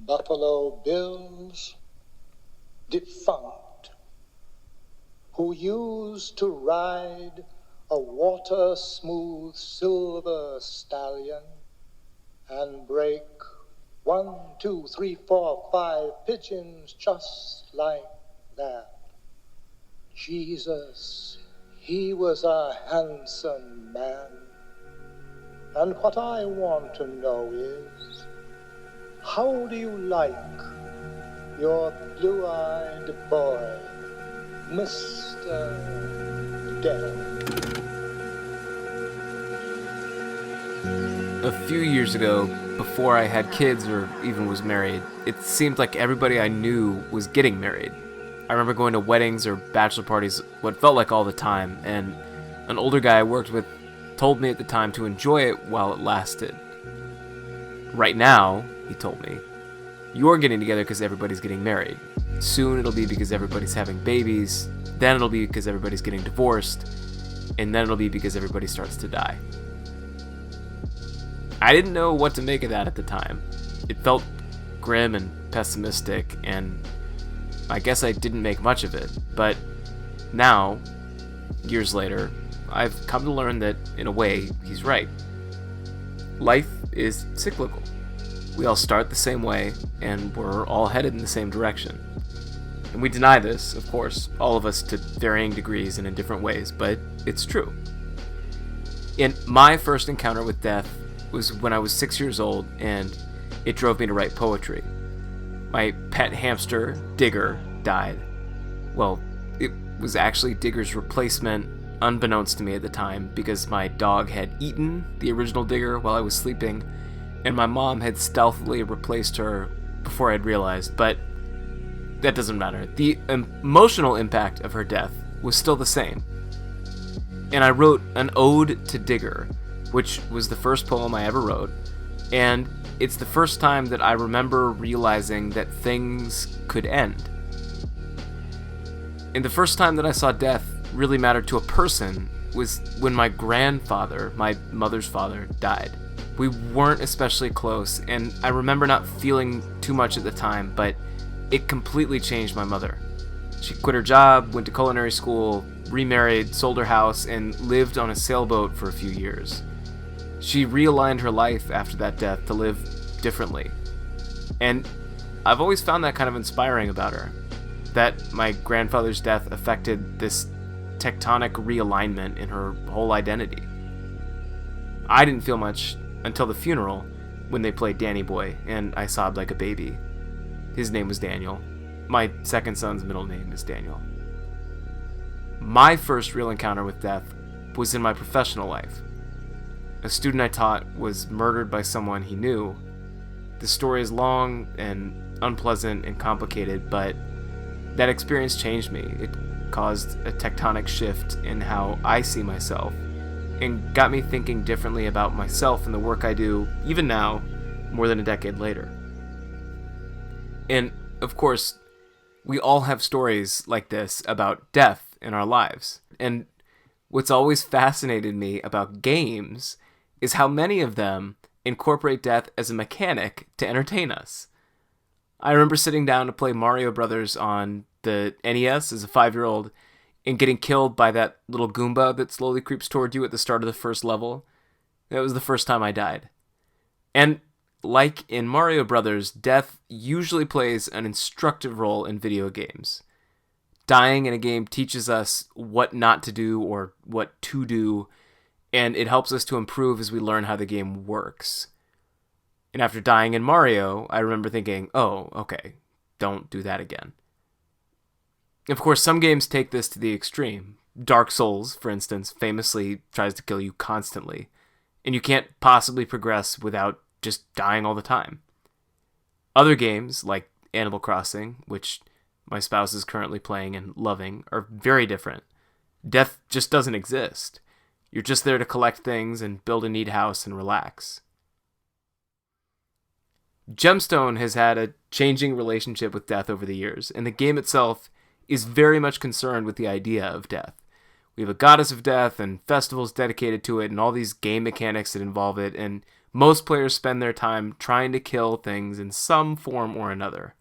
Buffalo Bills, defunct, who used to ride a water-smooth silver stallion and break 1, 2, 3, 4, 5 pigeons just like that. Jesus, he was a handsome man. And what I want to know is, how do you like your blue-eyed boy, Mr. Death? A few years ago, before I had kids or even was married, it seemed like everybody I knew was getting married. I remember going to weddings or bachelor parties what felt like all the time, and an older guy I worked with told me at the time to enjoy it while it lasted. Right now, he told me, you're getting together because everybody's getting married. Soon it'll be because everybody's having babies, then it'll be because everybody's getting divorced, and then it'll be because everybody starts to die. I didn't know what to make of that at the time. It felt grim and pessimistic, and I guess I didn't make much of it. But now, years later, I've come to learn that, in a way, he's right. Life is cyclical. We all start the same way, and we're all headed in the same direction. And we deny this, of course, all of us to varying degrees and in different ways, but it's true. In my first encounter with death was when I was 6 years old, and it drove me to write poetry. My pet hamster, Digger, died. Well, it was actually Digger's replacement, unbeknownst to me at the time, because my dog had eaten the original Digger while I was sleeping, and my mom had stealthily replaced her before I'd realized, but that doesn't matter. The emotional impact of her death was still the same. And I wrote an ode to Digger, which was the first poem I ever wrote, and it's the first time that I remember realizing that things could end. And the first time that I saw death really mattered to a person was when my grandfather, my mother's father, died. We weren't especially close, and I remember not feeling too much at the time, but it completely changed my mother. She quit her job, went to culinary school, remarried, sold her house, and lived on a sailboat for a few years. She realigned her life after that death to live differently. And I've always found that kind of inspiring about her. That my grandfather's death affected this tectonic realignment in her whole identity. I didn't feel much until the funeral, when they played Danny Boy, and I sobbed like a baby. His name was Daniel. My second son's middle name is Daniel. My first real encounter with death was in my professional life. A student I taught was murdered by someone he knew. The story is long and unpleasant and complicated, but that experience changed me. It caused a tectonic shift in how I see myself, and got me thinking differently about myself and the work I do, even now, more than a decade later. And, of course, we all have stories like this about death in our lives. And what's always fascinated me about games is how many of them incorporate death as a mechanic to entertain us. I remember sitting down to play Mario Brothers on the NES as a 5-year-old and getting killed by that little Goomba that slowly creeps toward you at the start of the first level. That was the first time I died. And like in Mario Brothers, death usually plays an instructive role in video games. Dying in a game teaches us what not to do or what to do, and it helps us to improve as we learn how the game works. And after dying in Mario, I remember thinking, oh, okay, don't do that again. Of course, some games take this to the extreme. Dark Souls, for instance, famously tries to kill you constantly, and you can't possibly progress without just dying all the time. Other games, like Animal Crossing, which my spouse is currently playing and loving, are very different. Death just doesn't exist. You're just there to collect things and build a neat house and relax. Gemstone has had a changing relationship with death over the years, and the game itself is very much concerned with the idea of death. We have a goddess of death and festivals dedicated to it and all these game mechanics that involve it, and Most players spend their time trying to kill things in some form or another.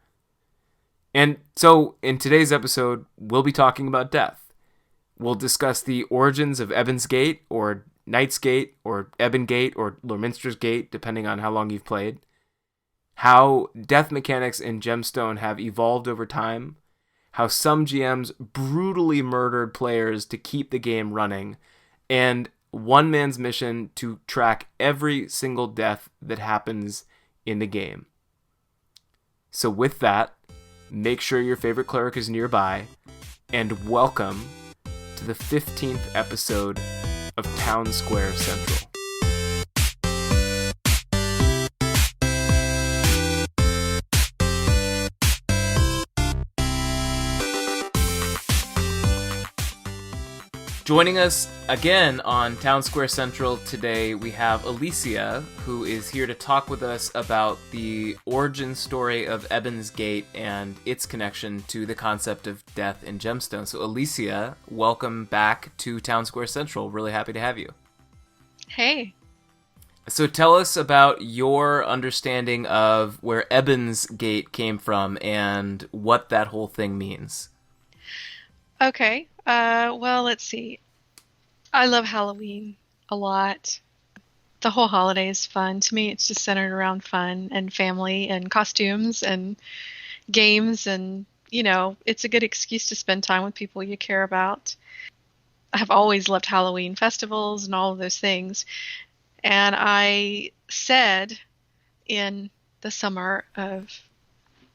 And so, in today's episode, we'll be talking about death. We'll discuss the origins of Ebon's Gate, or Knight's Gate, or Ebon Gate, or Lorminster's Gate, depending on how long you've played. How death mechanics in Gemstone have evolved over time. How some GMs brutally murdered players to keep the game running. And one man's mission to track every single death that happens in the game. So with that, make sure your favorite cleric is nearby, and welcome to the 15th episode of Town Square Central. Joining us again on Town Square Central today, we have Elysia, who is here to talk with us about the origin story of Ebon's Gate and its connection to the concept of death in Gemstone. So Elysia, welcome back to Town Square Central. Really happy to have you. Hey. So tell us about your understanding of where Ebon's Gate came from and what that whole thing means. Okay. Well, let's see. I love Halloween a lot. The whole holiday is fun. To me, it's just centered around fun and family and costumes and games. And, it's a good excuse to spend time with people you care about. I have always loved Halloween festivals and all of those things. And I said in the summer of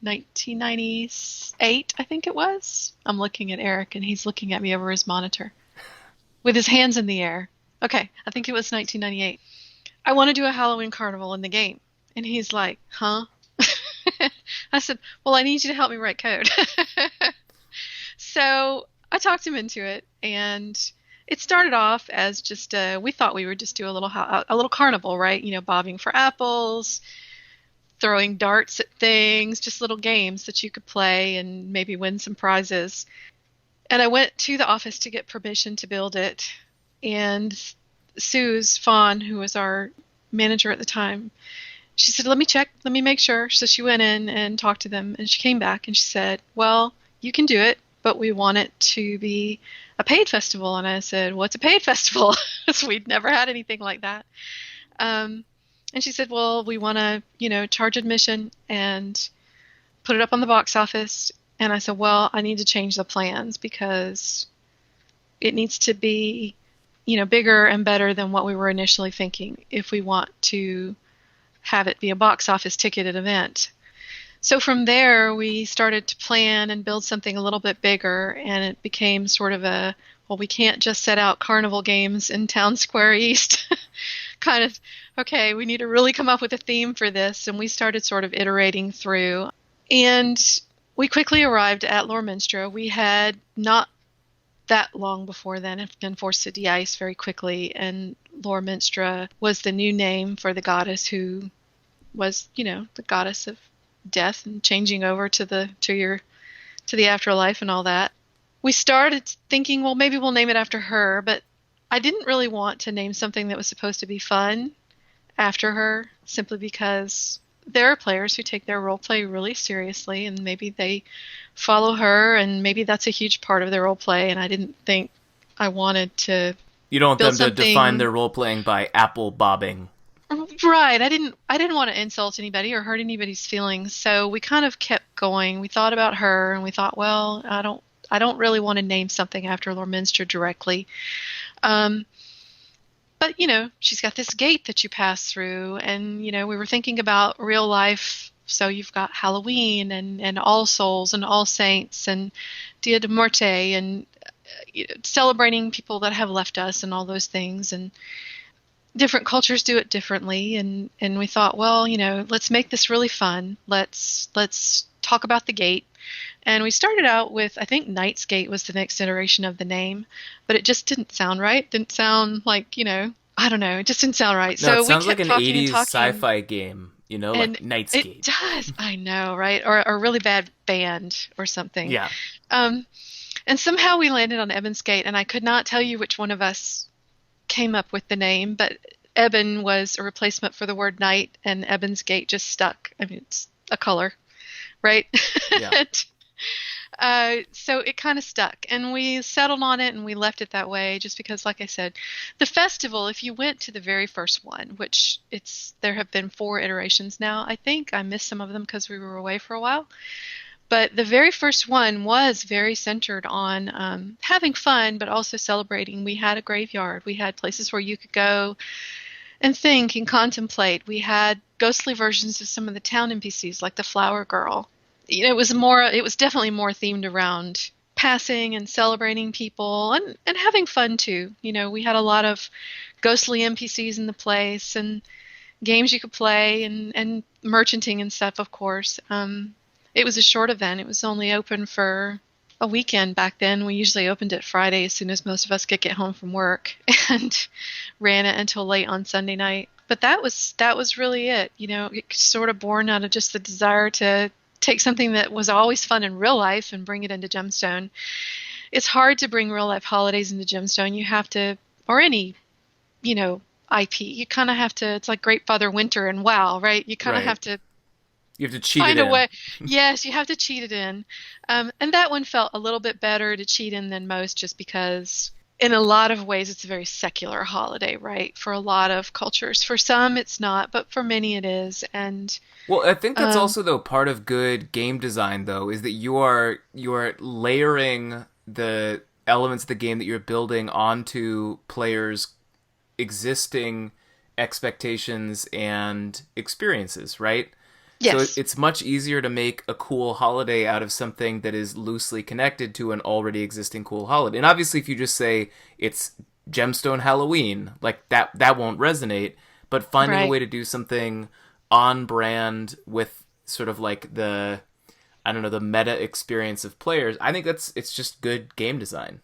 1998, I think it was. I'm looking at Erek, and he's looking at me over his monitor with his hands in the air. Okay, I think it was 1998. I want to do a Halloween carnival in the game. And he's like, huh? I said, well, I need you to help me write code. So I talked him into it, and it started off as just, we thought we would just do a little carnival, right? Bobbing for apples, throwing darts at things, just little games that you could play and maybe win some prizes. And I went to the office to get permission to build it. And Suze Fawn, who was our manager at the time, she said, let me check, let me make sure. So she went in and talked to them, and she came back and she said, well, you can do it, but we want it to be a paid festival. And I said, what's a paid festival? So we'd never had anything like that. And she said, well, we want to, charge admission and put it up on the box office. And I said, well, I need to change the plans because it needs to be, bigger and better than what we were initially thinking if we want to have it be a box office ticketed event. So from there, we started to plan and build something a little bit bigger, and it became sort of we can't just set out carnival games in Town Square East. Kind of, okay, we need to really come up with a theme for this, and we started sort of iterating through. And we quickly arrived at Lorminster. We had not that long before then been forced to de-ice very quickly, and Lorminster was the new name for the goddess who was, the goddess of death and changing over to the afterlife and all that. We started thinking, well, maybe we'll name it after her, but I didn't really want to name something that was supposed to be fun after her, simply because there are players who take their role play really seriously, and maybe they follow her, and maybe that's a huge part of their role play, and I didn't think I wanted to. You don't want them to define their role playing by apple bobbing. Right. I didn't want to insult anybody or hurt anybody's feelings, so we kind of kept going. We thought about her, and we thought, well, I don't really want to name something after Lorminster directly. But, she's got this gate that you pass through, and, we were thinking about real life. So you've got Halloween and All Souls and All Saints and Dia de Muerte and celebrating people that have left us and all those things. And different cultures do it differently. And we thought, well, let's make this really fun. Let's talk about the gate. And we started out with, I think Knight's Gate was the next iteration of the name, but it just didn't sound right. Didn't sound like, I don't know. It just didn't sound right. No, so it sounds we kept like an talking 80s sci-fi game, like Knight's Gate. It does. I know, right? Or a really bad band or something. Yeah. And somehow we landed on Ebon's Gate, and I could not tell you which one of us came up with the name, but Ebon was a replacement for the word night, and Ebon's Gate just stuck. I mean, it's a color, right? Yeah. So it kind of stuck, and we settled on it, and we left it that way just because, like I said, the festival, if you went to the very first one, which there have been 4 iterations now, I think. I missed some of them because we were away for a while. But the very first one was very centered on having fun, but also celebrating. We had a graveyard. We had places where you could go and think and contemplate. We had ghostly versions of some of the town NPCs, like the Flower Girl. You know, it was definitely more themed around passing and celebrating people and having fun too. You know, we had a lot of ghostly NPCs in the place and games you could play and merchanting and stuff, of course. It was a short event. It was only open for a weekend back then. We usually opened it Friday as soon as most of us could get home from work, and ran it until late on Sunday night. But that was really it. You know, it sort of born out of just the desire to take something that was always fun in real life and bring it into Gemstone. It's hard to bring real life holidays into Gemstone. You have to, or any, you know, IP. You kind of have to. It's like Great Father Winter and WoW, right? You kind of have to. You have to cheat find it in. a way. Yes, you have to cheat it in. And that one felt a little bit better to cheat in than most, just because in a lot of ways it's a very secular holiday, right? For a lot of cultures. For some it's not, but for many it is. And well, I think that's also though part of good game design though, is that you are layering the elements of the game that you're building onto players' existing expectations and experiences, right? yes. So it's much easier to make a cool holiday out of something that is loosely connected to an already existing cool holiday. And obviously, if you just say it's Gemstone Halloween, like that won't resonate. But finding a way to do something on brand with sort of like the meta experience of players, I think it's just good game design.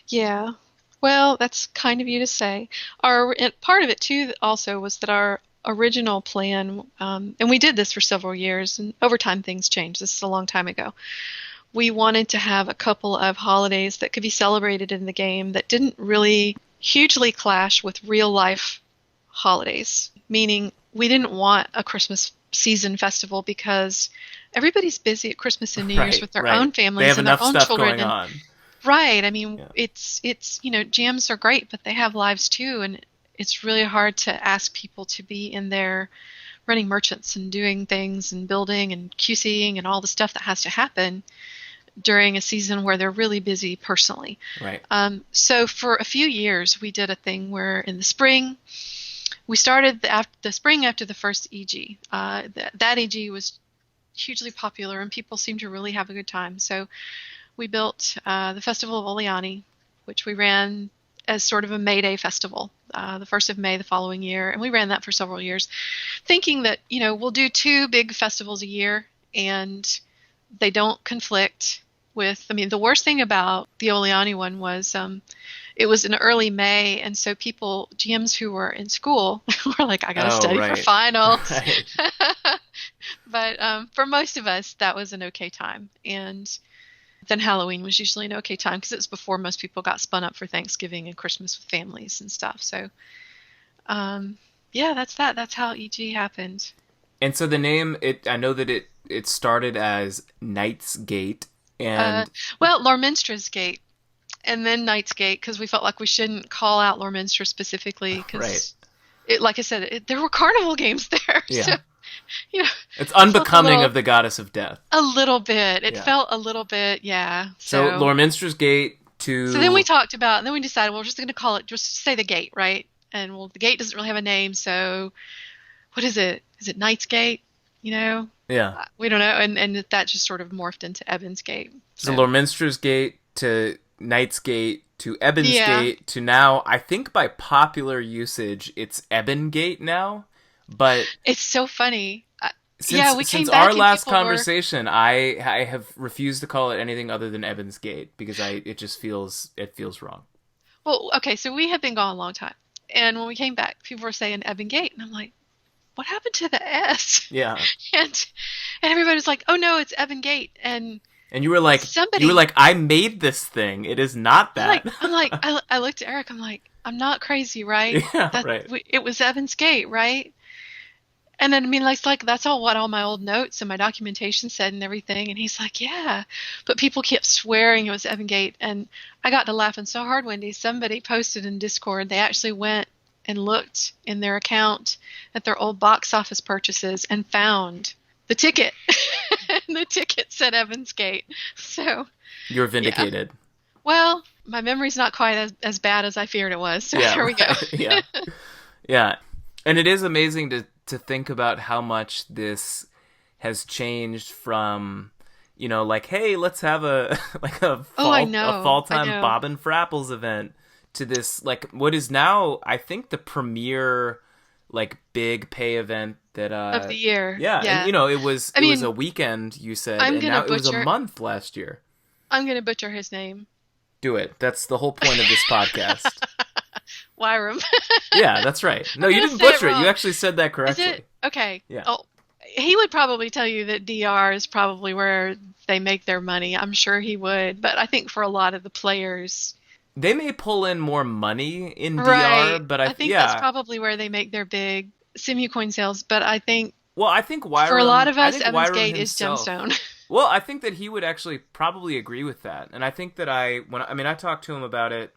Yeah. Well, that's kind of you to say. And part of it too also was that our original plan, and we did this for several years, and over time things changed. This is a long time ago. We wanted to have a couple of holidays that could be celebrated in the game that didn't really hugely clash with real life holidays, meaning we didn't want a Christmas season festival because everybody's busy at Christmas and New Year's with their own families and their own children. Going on. Right. I mean, it's you know, GMs are great, but they have lives too, and it's really hard to ask people to be in there running merchants and doing things and building and QCing and all the stuff that has to happen during a season where they're really busy personally. Right. So for a few years, we did a thing where in the spring, we started the spring after the first EG. That EG was hugely popular and people seemed to really have a good time. So we built the Festival of Oleani, which we ran as sort of a May Day festival, the 1st of May the following year. And we ran that for several years, thinking that, you know, we'll do 2 big festivals a year and they don't conflict with, I mean, the worst thing about the Oleani one was it was in early May. And so GMs who were in school were like, I got to study for finals. Right. But for most of us, that was an okay time. And then Halloween was usually an okay time because it was before most people got spun up for Thanksgiving and Christmas with families and stuff. So, yeah, that's that. That's how EG happened. And so the name, I know that it started as Knight's Gate and... Lorminstra's Gate. And then Knight's Gate, because we felt like we shouldn't call out Lorminstra specifically because, like I said, there were carnival games there. Yeah. So, you know, it's unbecoming of the goddess of death. A little bit. It felt a little bit, yeah. So Lorminstra's Gate to... So then we talked about, and then we decided, well, we're just going to call it, just say the gate, right? And well, the gate doesn't really have a name, so what is it? Is it Knight's Gate? You know? Yeah. We don't know, and that just sort of morphed into Ebon's Gate. So Lorminstra's Gate to Knight's Gate to Ebon's Gate to now, I think by popular usage, it's Ebon Gate now. But it's so funny. We came back our last conversation, I have refused to call it anything other than Ebon's Gate because it feels wrong. Well, okay, so we had been gone a long time, and when we came back, people were saying Ebon Gate, and I'm like, what happened to the S? Yeah. And everybody was like, oh no, it's Ebon Gate, and you were like, I made this thing. It is not that. I looked at Erek. I'm like, I'm not crazy, right? Yeah, right. It was Evans Gate, right? And then, I mean, like that's all what all my old notes and my documentation said and everything. And he's like, yeah. But people kept swearing it was Evan Gate. And I got to laughing so hard one day. Somebody posted in Discord, they actually went and looked in their account at their old box office purchases and found the ticket. And the ticket said Evans Gate. So You're vindicated. Yeah. Well, my memory's not quite as bad as I feared it was. So Yeah, here we go. Yeah. Yeah. And it is amazing to think about how much this has changed from, like, hey, let's have a like a fall time bobbing for apples event, to this, like, what is now I think the premier like big pay event that Of the year. Yeah. And, it was was a weekend, you said, and now it was a month last year. I'm gonna butcher his name. Do it. That's the whole point of this podcast. Wyram. Yeah, that's right. No, you didn't butcher it. You actually said that correctly. Is it? Okay. Yeah. Oh, he would probably tell you that DR is probably where they make their money. I'm sure he would. But I think for a lot of the players, they may pull in more money in right. DR, but I think that's probably where they make their big Simu-coin sales. But I think Wyram, for a lot of us, Evans Wyram Gate himself, is Gemstone. Well, I think that he would actually probably agree with that. And I think that I talked to him about it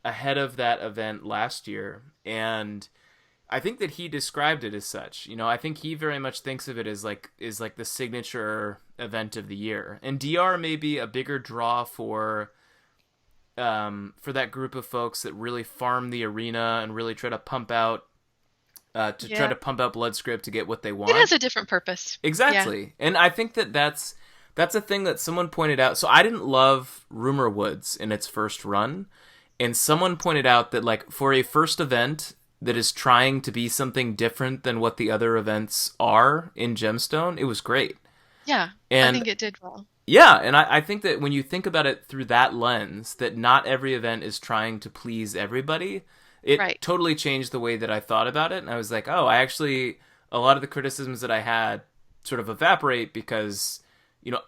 ahead of that event last year, and I think that he described it as such. I think he very much thinks of it as like the signature event of the year. And DR may be a bigger draw for that group of folks that really farm the arena and really try to pump out try to pump out blood script to get what they want. It has a different purpose. Exactly. Yeah. And I think that that's a thing that someone pointed out. So I didn't love Rumor Woods in its first run. And someone pointed out that, like, for a first event that is trying to be something different than what the other events are in Gemstone, it was great. Yeah, I think it did well. Yeah, and I think that when you think about it through that lens, that not every event is trying to please everybody, it totally changed the way that I thought about it. And I was like, oh, a lot of the criticisms that I had sort of evaporate because,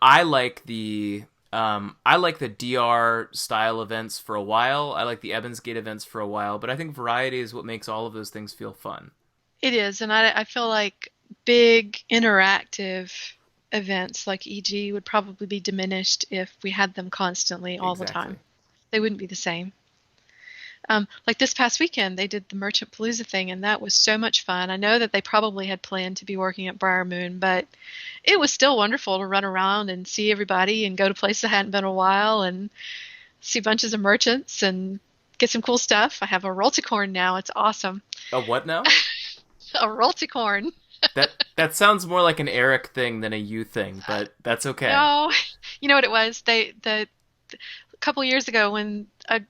I like the DR style events for a while. I like the Evans Gate events for a while, but I think variety is what makes all of those things feel fun. It is, and I feel like big interactive events like EG would probably be diminished if we had them constantly all the time. They wouldn't be the same. Like this past weekend, they did the Merchant Palooza thing, and that was so much fun. I know that they probably had planned to be working at Briar Moon, but it was still wonderful to run around and see everybody and go to places I hadn't been in a while and see bunches of merchants and get some cool stuff. I have a Rolticorn now. It's awesome. A what now? A Rolticorn. That sounds more like an Erek thing than a you thing, but that's okay. No, you know what it was? A couple years ago when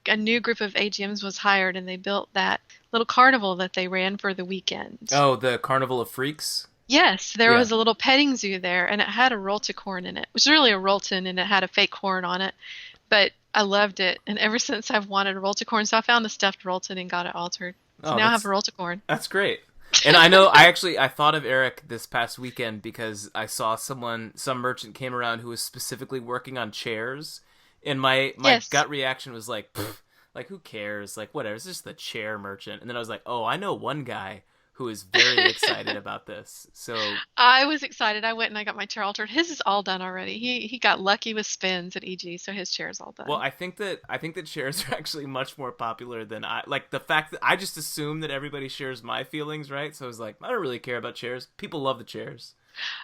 a new group of AGMs was hired and they built that little carnival that they ran for the weekend. Oh, the Carnival of Freaks? Yes, there was a little petting zoo there, and it had a Rolticorn in it. It was really a Rolton, and it had a fake horn on it. But I loved it, and ever since I've wanted a Rolticorn, so I found a stuffed Rolton and got it altered. So now I have a Rolticorn. That's great. And I know, I thought of Erek this past weekend because I saw some merchant came around who was specifically working on chairs, and my gut reaction was like, who cares? Like, whatever, it's just the chair merchant. And then I was like, oh, I know one guy who is very excited about this. So I was excited. I went and I got my chair altered. His is all done already. He got lucky with spins at EG, so his chair is all done. Well, I think that chairs are actually much more popular than the fact that I just assume that everybody shares my feelings, right? So I was like, I don't really care about chairs. People love the chairs.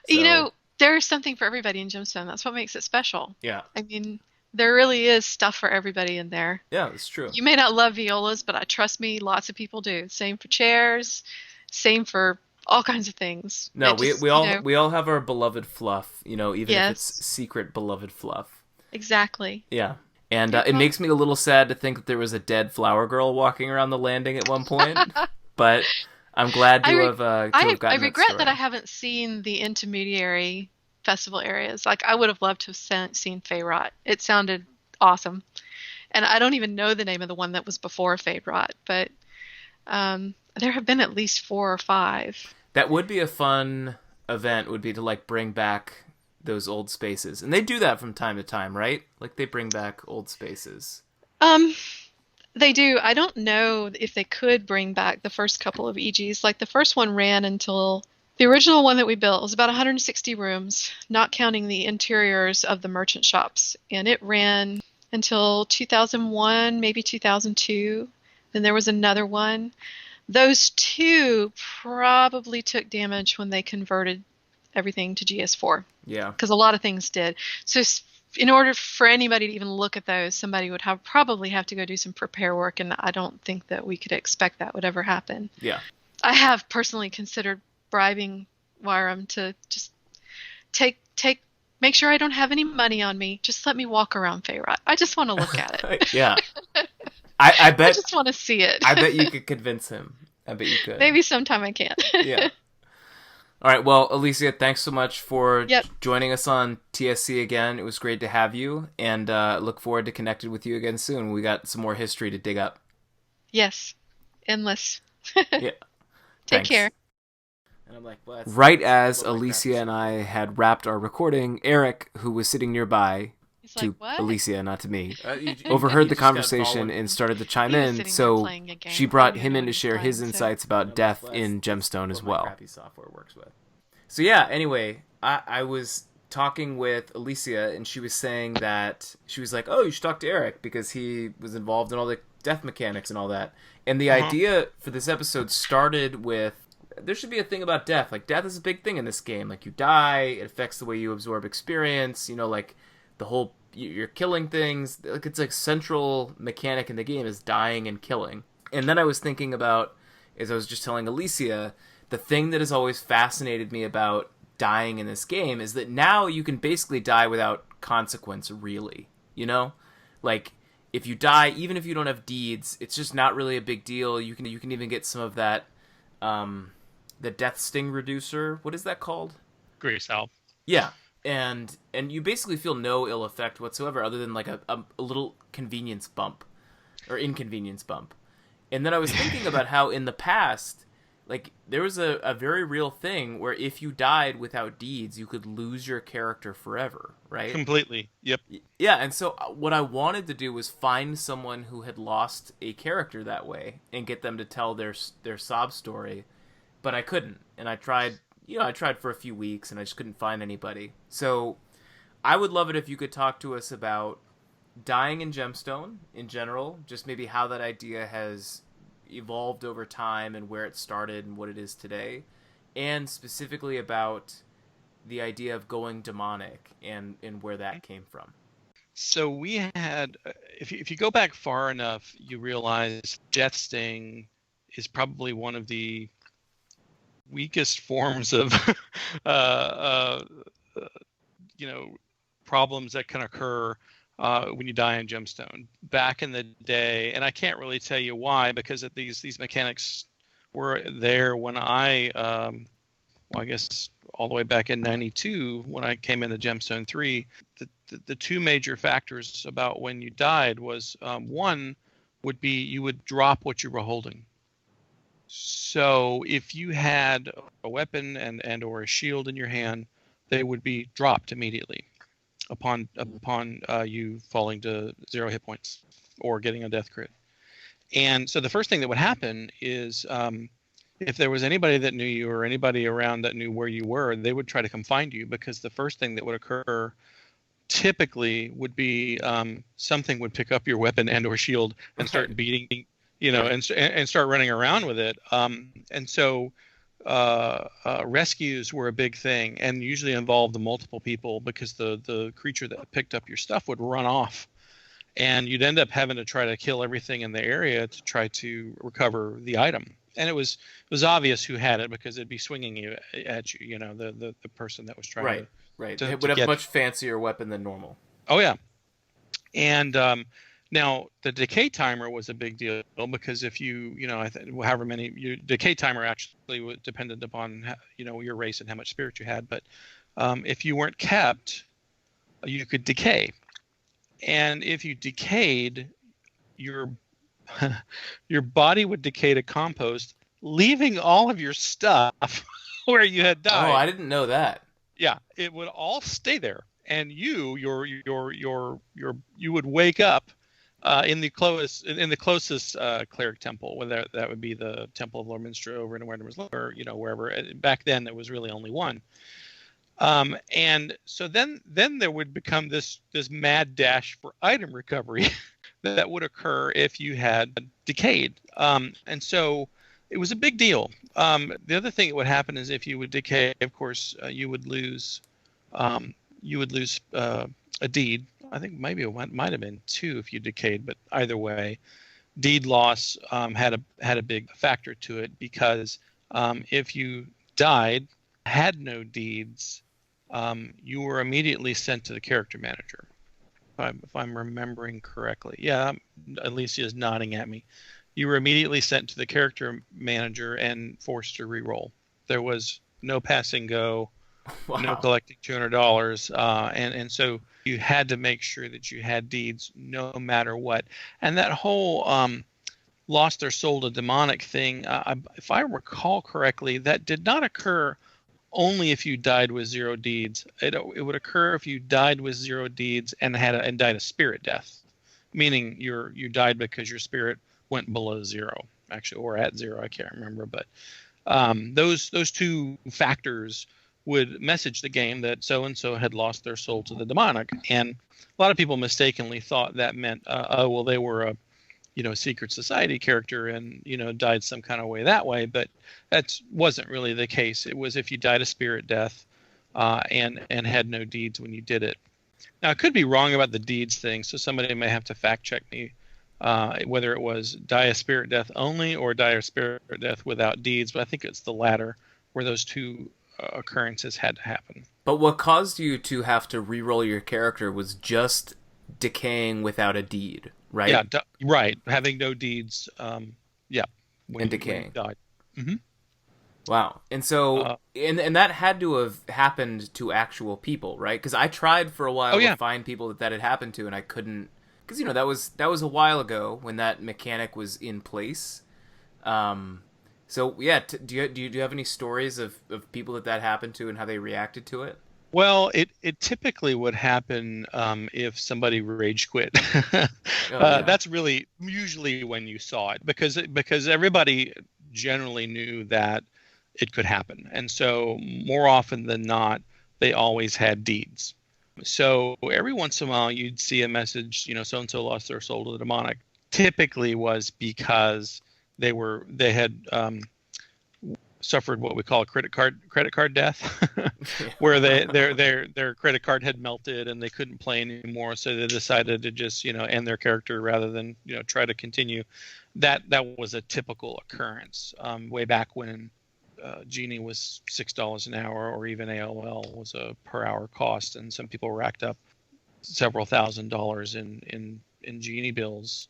So, there's something for everybody in Gemstone. That's what makes it special. Yeah. I mean, there really is stuff for everybody in there. Yeah, that's true. You may not love violas, but trust me, lots of people do. Same for chairs. Same for all kinds of things. No, we all have our beloved fluff, even if it's secret beloved fluff. Exactly. Yeah. And it makes me a little sad to think that there was a dead flower girl walking around the landing at one point. But I'm glad to have gotten I regret that that I haven't seen the intermediary festival areas. Like, I would have loved to have seen Fayrot. It sounded awesome. And I don't even know the name of the one that was before Fayrot, but there have been at least 4 or 5. That would be a fun event, would be to bring back those old spaces. And they do that from time to time, right? Like, they bring back old spaces. They do. I don't know if they could bring back the first couple of EGs. Like the first one ran until the original one that we built was about 160 rooms, not counting the interiors of the merchant shops. And it ran until 2001, maybe 2002. Then there was another one. Those two probably took damage when they converted everything to GS4. Yeah. Because a lot of things did. So in order for anybody to even look at those, somebody would probably have to go do some prepare work, and I don't think that we could expect that would ever happen. Yeah. I have personally considered bribing Wyram to just make sure I don't have any money on me. Just let me walk around Faerot. I just want to look at it. Yeah. I bet. I just want to see it. I bet you could convince him. I bet you could. Maybe sometime I can. Yeah. All right. Well, Elysia, thanks so much for Yep. joining us on TSC again. It was great to have you, and look forward to connecting with you again soon. We got some more history to dig up. Yes. Endless. Yeah. Take care. And I'm like, well, right as Elysia and I had wrapped our recording, Erek, who was sitting nearby, He's to like, what? Elysia, not to me, overheard the conversation and started to chime He was in, sitting there so playing a game. she I brought don't him even in know to what share he's his playing, insights about death in Gemstone as well. Crappy software works with. So yeah, anyway, I was talking with Elysia, and she was saying that, she was like, oh, you should talk to Erek, because he was involved in all the death mechanics and all that. And the idea for this episode started with, there should be a thing about death. Like, death is a big thing in this game. Like, you die, it affects the way you absorb experience, you know, like, the whole, you're killing things. Like, it's like central mechanic in the game is dying and killing. And then I was thinking about, as I was just telling Elysia, the thing that has always fascinated me about dying in this game is that now you can basically die without consequence, really. You know? Like, if you die, even if you don't have deeds, it's just not really a big deal. You can even get some of that, the death sting reducer. What is that called? Grace Alp. Yeah. And you basically feel no ill effect whatsoever other than like a little convenience bump or inconvenience bump. And then I was thinking about how in the past, like, there was a very real thing where if you died without deeds, you could lose your character forever, right? Completely. Yep. Yeah, and so what I wanted to do was find someone who had lost a character that way and get them to tell their sob story, but I couldn't. And I tried for a few weeks and I just couldn't find anybody. So I would love it if you could talk to us about dying in Gemstone in general, just maybe how that idea has evolved over time and where it started and what it is today, and specifically about the idea of going demonic and where that came from. So we had, if you go back far enough, you realize death sting is probably one of the weakest forms of problems that can occur when you die in Gemstone. Back in the day, and I can't really tell you why, because these mechanics were there when I guess all the way back in '92 when I came into Gemstone 3. The two major factors about when you died was, one would be you would drop what you were holding. So if you had a weapon and or a shield in your hand, they would be dropped immediately upon you falling to 0 hit points or getting a death crit. And so the first thing that would happen is, if there was anybody that knew you or anybody around that knew where you were, they would try to come find you, because the first thing that would occur typically would be something would pick up your weapon and or shield and start beating, and start running around with it. And so rescues were a big thing, and usually involved multiple people, because the creature that picked up your stuff would run off, and you'd end up having to try to kill everything in the area to try to recover the item. And it was obvious who had it, because it'd be swinging at you, the person that was trying Right. to It would have a get much fancier weapon than normal. Oh yeah. And now the decay timer was a big deal, because if however many decay timer actually was dependent upon your race and how much spirit you had, but if you weren't kept, you could decay. And if you decayed, your body would decay to compost, leaving all of your stuff where you had died. Oh, I didn't know that. Yeah, it would all stay there, and you would wake up In the closest cleric temple, whether that would be the Temple of Lord Minster over in Wendor's, or wherever. Back then, there was really only one. And so then there would become this mad dash for item recovery that would occur if you had decayed. And so it was a big deal. The other thing that would happen is if you would decay, of course, you would lose a deed. I think maybe it might have been 2 if you decayed, but either way, deed loss had a big factor to it, because if you died, had no deeds, you were immediately sent to the character manager. If I'm remembering correctly. Yeah, Elysia is nodding at me. You were immediately sent to the character manager and forced to re-roll. There was no passing go, Wow. no collecting $200, and so you had to make sure that you had deeds no matter what. And that whole lost their soul to demonic thing, if I recall correctly, that did not occur only if you died with 0 deeds. It would occur if you died with 0 deeds and died a spirit death, meaning you died because your spirit went below 0, actually, or at 0. I can't remember, but those 2 factors would message the game that so and so had lost their soul to the demonic. And a lot of people mistakenly thought that meant, they were a secret society character and died some kind of way that way, but that wasn't really the case. It was if you died a spirit death and had no deeds when you did it. Now, I could be wrong about the deeds thing, so somebody may have to fact check me whether it was die a spirit death only or die a spirit death without deeds, but I think it's the latter, where those 2 occurrences had to happen. But what caused you to have to re-roll your character was just decaying without a deed, right? Yeah, right. Having no deeds. And decaying. When died. Mm-hmm. Wow. And so, and that had to have happened to actual people, right? Because I tried for a while to find people that had happened to, and I couldn't. Because that was a while ago when that mechanic was in place. So yeah, do you have any stories of people that happened to and how they reacted to it? Well, it typically would happen if somebody rage quit. That's really usually when you saw it, because everybody generally knew that it could happen, and so more often than not, they always had deeds. So every once in a while, you'd see a message, so and so lost their soul to the demonic. Typically, was because they had suffered what we call a credit card death, where their credit card had melted and they couldn't play anymore, so they decided to just end their character rather than try to continue. That was a typical occurrence way back when Genie was $6 an hour, or even AOL was a per hour cost, and some people racked up several $1,000s in Genie bills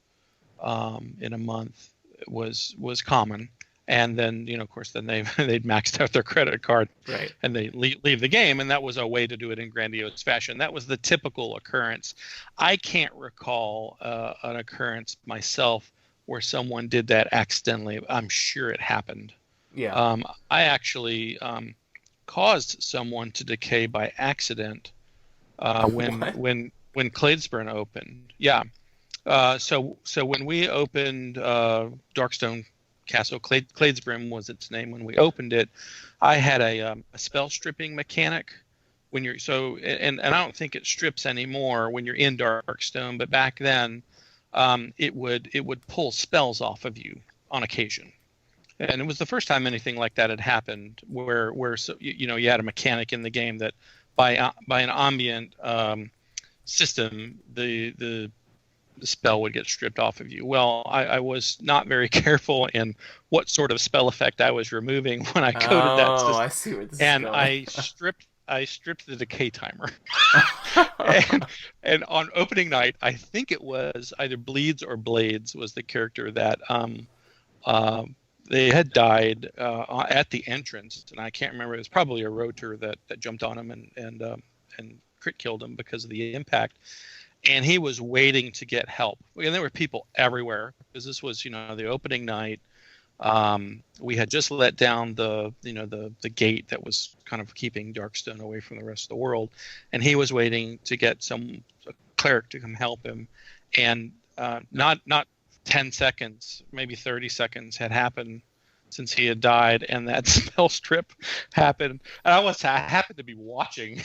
in a month. Was common. And then, of course, then they'd maxed out their credit card, right, and they leave the game, and that was a way to do it in grandiose fashion. That was the typical occurrence. I can't recall an occurrence myself where someone did that accidentally. I'm sure it happened. Yeah. I actually caused someone to decay by accident when Cladesburn opened. Yeah. So when we opened Darkstone Castle, Cladesbrim was its name when we opened it, I had a spell stripping mechanic. And I don't think it strips anymore when you're in Darkstone, but back then it would pull spells off of you on occasion. And it was the first time anything like that had happened, where you had a mechanic in the game that by an ambient system, the spell would get stripped off of you. Well, I was not very careful in what sort of spell effect I was removing when I coded that system. I see where this is and going. I stripped the decay timer. and on opening night, I think it was either Bleeds or Blades was the character that they had died at the entrance, and I can't remember. It was probably a rotor that jumped on him and crit killed him because of the impact. And he was waiting to get help. And there were people everywhere because this was, the opening night. We had just let down the gate that was kind of keeping Darkstone away from the rest of the world, and he was waiting to get a cleric to come help him. And not 10 seconds, maybe 30 seconds had happened since he had died, and that spell strip happened. And I happened to be watching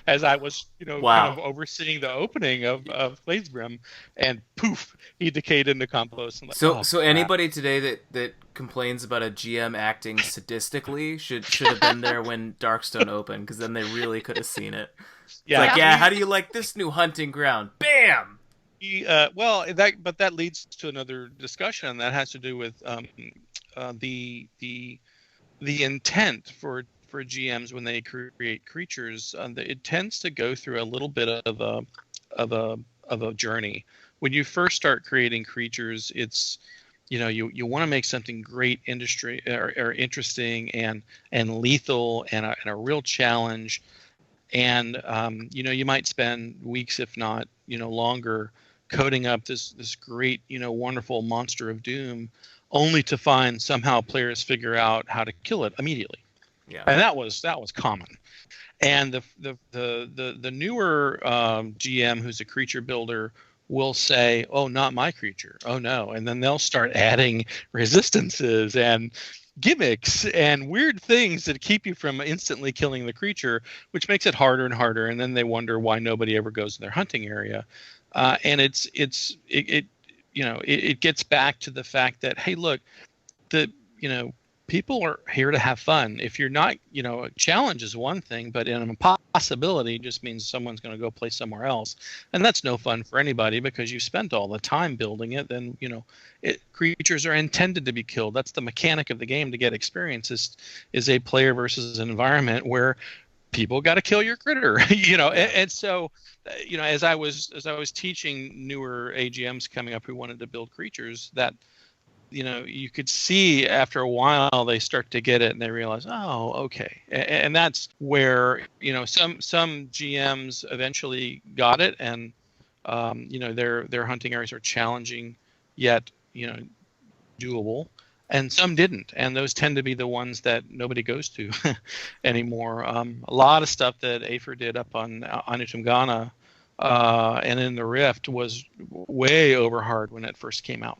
as I was, kind of overseeing the opening of Gladesbrim, and poof, he decayed into compost. I'm like, so anybody today that complains about a GM acting sadistically should have been there when Darkstone opened, because then they really could have seen it. Yeah, how do you like this new hunting ground? Bam! That leads to another discussion, and that has to do with the intent for GMs when they create creatures. It tends to go through a little bit of a journey. When you first start creating creatures, it's you want to make something great, industry or interesting and lethal and a real challenge, and you might spend weeks, if not longer, coding up this great wonderful monster of doom, only to find somehow players figure out how to kill it immediately. Yeah, and that was common. And the newer GM, who's a creature builder, will say, "Oh, not my creature. Oh no!" And then they'll start adding resistances and gimmicks and weird things that keep you from instantly killing the creature, which makes it harder and harder. And then they wonder why nobody ever goes to their hunting area. And it gets back to the fact that, hey, look, people are here to have fun. If you're not, a challenge is one thing, but an impossibility just means someone's going to go play somewhere else. And that's no fun for anybody, because you spent all the time building it. Then, creatures are intended to be killed. That's the mechanic of the game to get experience, is a player versus an environment where people got to kill your critter, and so, as I was teaching newer AGMs coming up who wanted to build creatures, that you could see after a while they start to get it, and they realize, oh, okay. And that's where, some GMs eventually got it, and, their hunting areas are challenging yet, doable. And some didn't. And those tend to be the ones that nobody goes to anymore. A lot of stuff that Afer did up on Utumgana and in the Rift was way over hard when it first came out.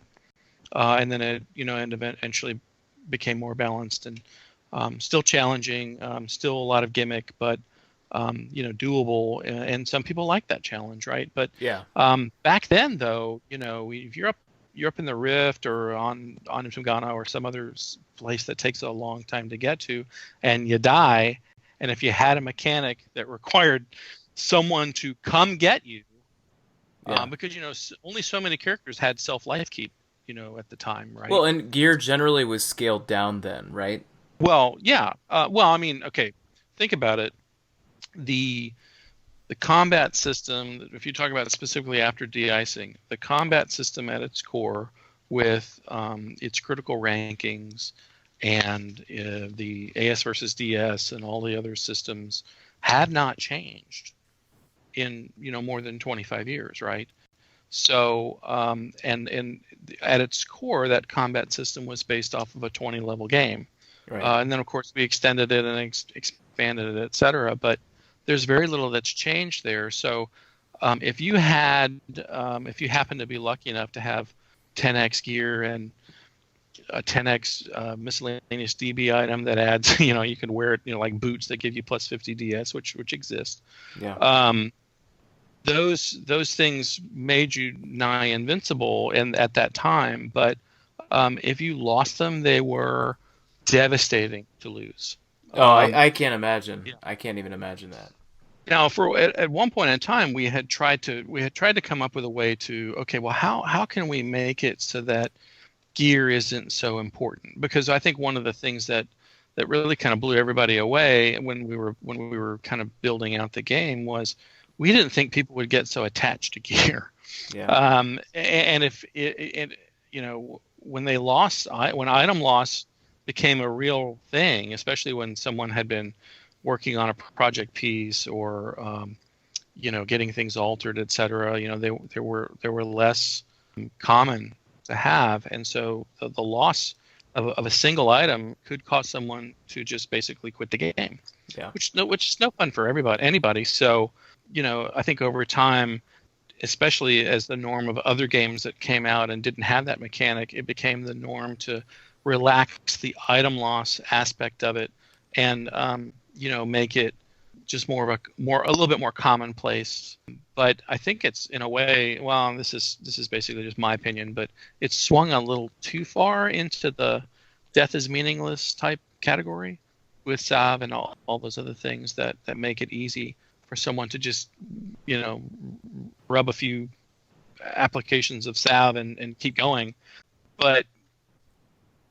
And then it, and eventually became more balanced and still challenging, still a lot of gimmick, but doable. And some people like that challenge, right? But back then, though, if you're up in the Rift or on Utumgana or some other place that takes a long time to get to, and you die, and if you had a mechanic that required someone to come get you, because only so many characters had self-life keep. At the time, right? Well, and gear generally was scaled down then, right? Well, yeah. Okay. Think about it. The combat system, if you talk about it specifically after de-icing, the combat system at its core, with its critical rankings and the AS versus DS and all the other systems, had not changed in more than 25 years, right? So, and at its core, that combat system was based off of a 20-level game. Right. And then, of course, we extended it and expanded it, et cetera. But there's very little that's changed there. So if you happen to be lucky enough to have 10x gear and a 10x miscellaneous DB item that adds, you can wear it, like boots that give you plus 50 DS, which exist. Yeah. Those things made you nigh invincible at that time, but if you lost them, they were devastating to lose. I can't imagine. Yeah. I can't even imagine that. Now, at one point in time, we had tried to come up with a way to, okay, well, how can we make it so that gear isn't so important? Because I think one of the things that really kind of blew everybody away when we were kind of building out the game was, we didn't think people would get so attached to gear. Yeah. And if when item loss became a real thing, especially when someone had been working on a project piece or getting things altered, et cetera, they were less common to have, and so the loss of a single item could cause someone to just basically quit the game. Yeah. Which is no fun for anybody. So, I think over time, especially as the norm of other games that came out and didn't have that mechanic, it became the norm to relax the item loss aspect of it and make it just a little bit more commonplace. But I think it's, in a way, well, this is basically just my opinion, but it's swung a little too far into the death is meaningless type category with salve and all those other things that make it easy for someone to just rub a few applications of salve and keep going. But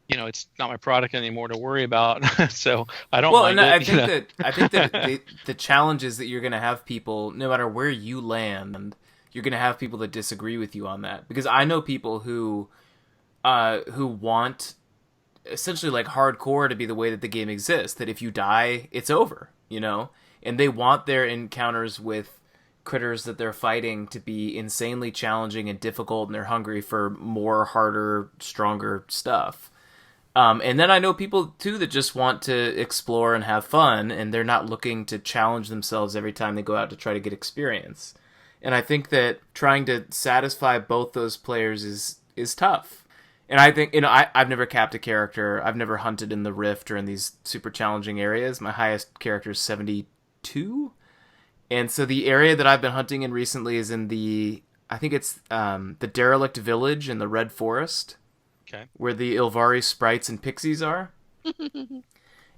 it's not my product anymore to worry about, so I don't mind it. I think that the challenge is that you're going to have people, no matter where you land, and you're going to have people that disagree with you on that. Because I know people who want essentially like hardcore to be the way that the game exists. That if you die, it's over, and they want their encounters with critters that they're fighting to be insanely challenging and difficult, and they're hungry for more, harder, stronger stuff. And then I know people, too, that just want to explore and have fun, and they're not looking to challenge themselves every time they go out to try to get experience. And I think that trying to satisfy both those players is tough. And I think, I've never capped a character. I've never hunted in the Rift or in these super challenging areas. My highest character is 72. And so the area that I've been hunting in recently is in I think it's the Derelict Village in the Red Forest. Okay. Where the Ilvari sprites and pixies are.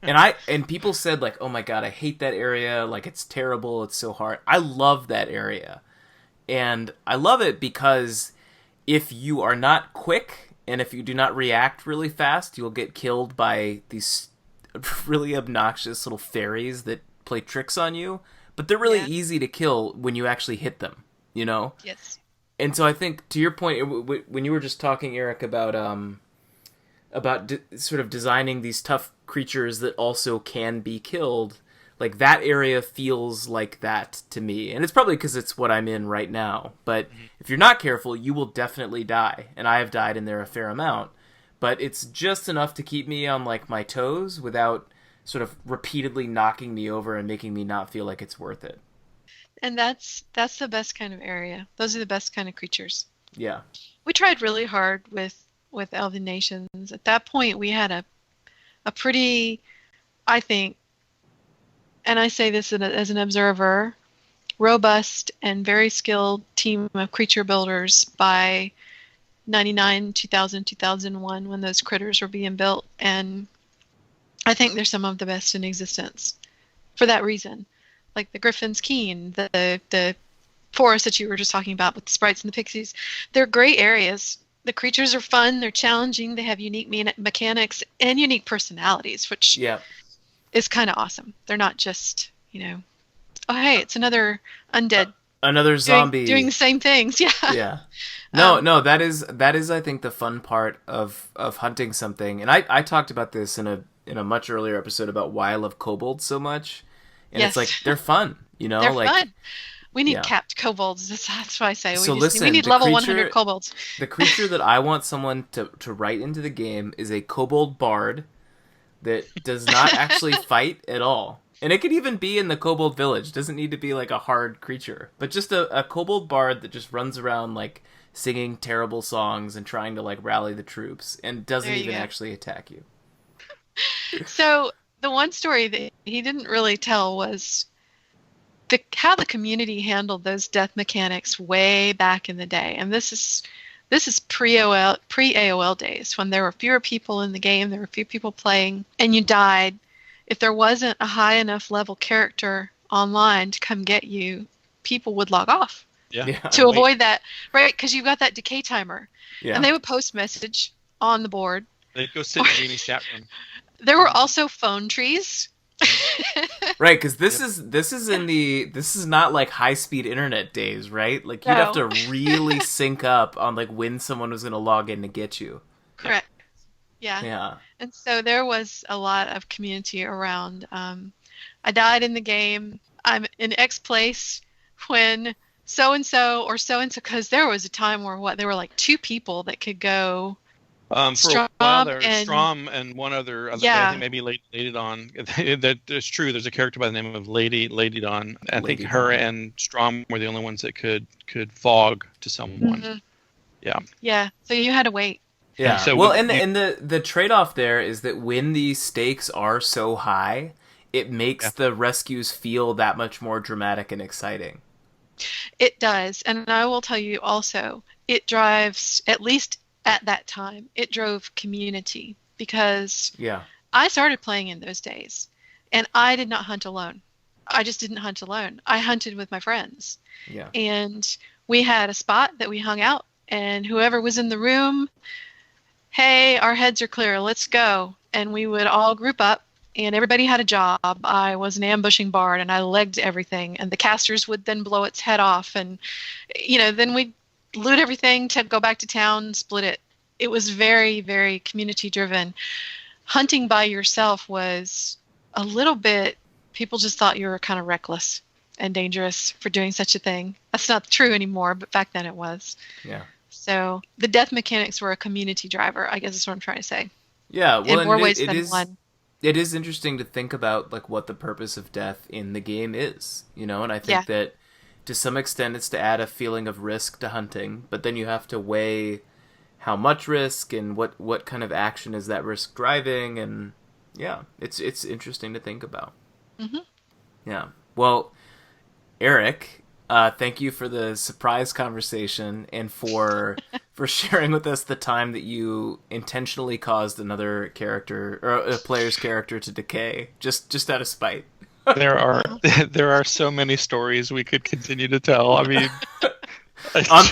And people said, like, oh my god, I hate that area, like, it's terrible, it's so hard. I love that area. And I love it because if you are not quick, and if you do not react really fast, you'll get killed by these really obnoxious little fairies that play tricks on you. But they're really easy to kill when you actually hit them, Yes. And so I think, to your point, when you were just talking, Eric, about sort of designing these tough creatures that also can be killed, like, that area feels like that to me. And it's probably because it's what I'm in right now. But if you're not careful, you will definitely die. And I have died in there a fair amount. But it's just enough to keep me on, like, my toes without sort of repeatedly knocking me over and making me not feel like it's worth it. And that's the best kind of area. Those are the best kind of creatures. Yeah. We tried really hard with Elven Nations. At that point, we had a pretty, I think, and I say this as an observer, robust and very skilled team of creature builders by 99, 2000, 2001 when those critters were being built. And I think they're some of the best in existence for that reason. Like the Griffin's Keen, the forest that you were just talking about with the sprites and the pixies. They're great areas. The creatures are fun. They're challenging. They have unique mechanics and unique personalities, which is kind of awesome. They're not just, oh, hey, it's another undead. Another zombie. Doing the same things. Yeah. Yeah. No, that is, I think, the fun part of hunting something. And I talked about this in a much earlier episode about why I love kobolds so much. And it's like, they're fun, They're fun. We need capped kobolds. That's why I say we need level 100 kobolds. The creature that I want someone to write into the game is a kobold bard that does not actually fight at all. And it could even be in the kobold village. It doesn't need to be like a hard creature. But just a kobold bard that just runs around like singing terrible songs and trying to like rally the troops and doesn't even actually attack you. So the one story that he didn't really tell was how the community handled those death mechanics way back in the day. And this is pre-AOL days when there were fewer people in the game, there were few people playing, and you died. If there wasn't a high enough level character online to come get you, people would log off to avoid that, right? Because you've got that decay timer. Yeah. And they would post message on the board. They'd go sit in Jamie's chat room. There were also phone trees. Right, because this is not like high speed internet days, right? Like you'd have to really sync up on like when someone was going to log in to get you. Correct. Yeah. And so there was a lot of community around. I died in the game. I'm in X place when so and so or so and so, because there was a time where there were like two people that could go. For a while there, and Strom and one other, I yeah, think maybe Lady Dawn. That's true. There's a character by the name of Lady Dawn. I think Lady her Dawn. and Strom were the only ones that could fog to someone. mhm, Yeah. yeah. So you had to wait. Yeah. And so well, when and the trade-off there is that when these stakes are so high, it makes the rescues feel that much more dramatic and exciting. It does, and I will tell you also, it drives, at least at that time, it drove community because Yeah. I started playing in those days, and I did not hunt alone. I just didn't hunt alone. I hunted with my friends, Yeah. and we had a spot that we hung out, and whoever was in the room, hey, our heads are clear, let's go. And we would all group up, and everybody had a job. I was an ambushing bard, and I legged everything, and the casters would then blow its head off, and then we'd loot everything to go back to town, split it. It was very, very community driven. Hunting by yourself was a little bit, people just thought you were kind of reckless and dangerous for doing such a thing. That's not true anymore, but back then it was. Yeah. So the death mechanics were a community driver, I guess is what I'm trying to say. Yeah. Well, in more and ways it than is. one. It is interesting to think about like what the purpose of death in the game is, and I think that to some extent it's to add a feeling of risk to hunting, but then you have to weigh how much risk and what kind of action is that risk driving, and yeah, it's interesting to think about. Mm-hmm. Yeah. Well, Erek, thank you for the surprise conversation and for sharing with us the time that you intentionally caused another character or a player's character to decay just out of spite. There are so many stories we could continue to tell. I mean,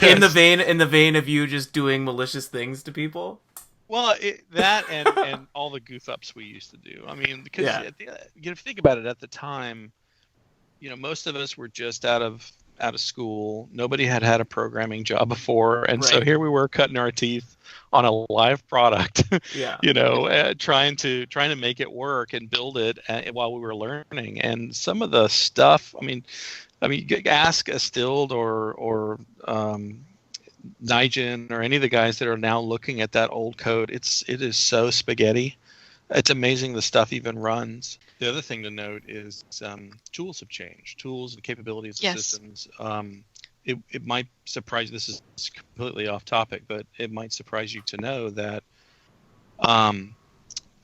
in the vein of you just doing malicious things to people. Well, that and all the goof ups we used to do. I mean, because if you think about it, at the time, most of us were just out of school. Nobody had a programming job before, and so here we were cutting our teeth on a live product. Trying to make it work and build it while we were learning. And some of the stuff, I mean, ask Astilled or Nigel or any of the guys that are now looking at that old code. It is so spaghetti. It's amazing the stuff even runs. The other thing to note is tools have changed. Tools and capabilities of systems. It might surprise. This is completely off topic, but it might surprise you to know that